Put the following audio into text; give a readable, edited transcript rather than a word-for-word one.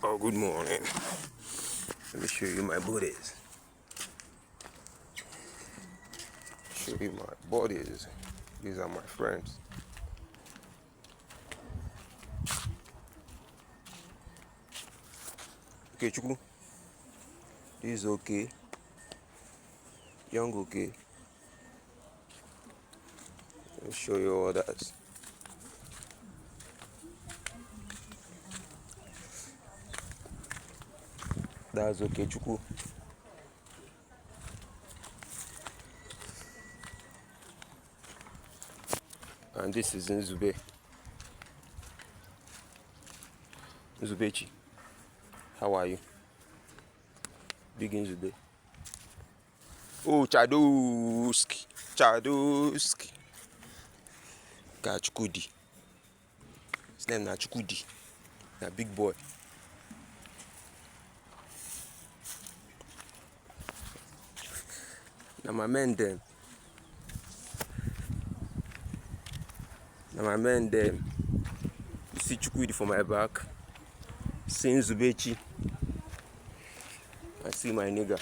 Oh, good morning. Let me show you my bodies. Show you my bodies. These are my friends. Okay, Chuku. This is okay. Young okay. Let me show you others. That's okay, Chuku. And this is Nzube. Nzubechi. How are you? Big Nzube. Oh, Chadoski. Chadoski. Got Chukudi. His name na Chukudi. Na big boy. Now my men them. Now my men them. You see Chukudi for my back. See Nzubechi. I see my nigga.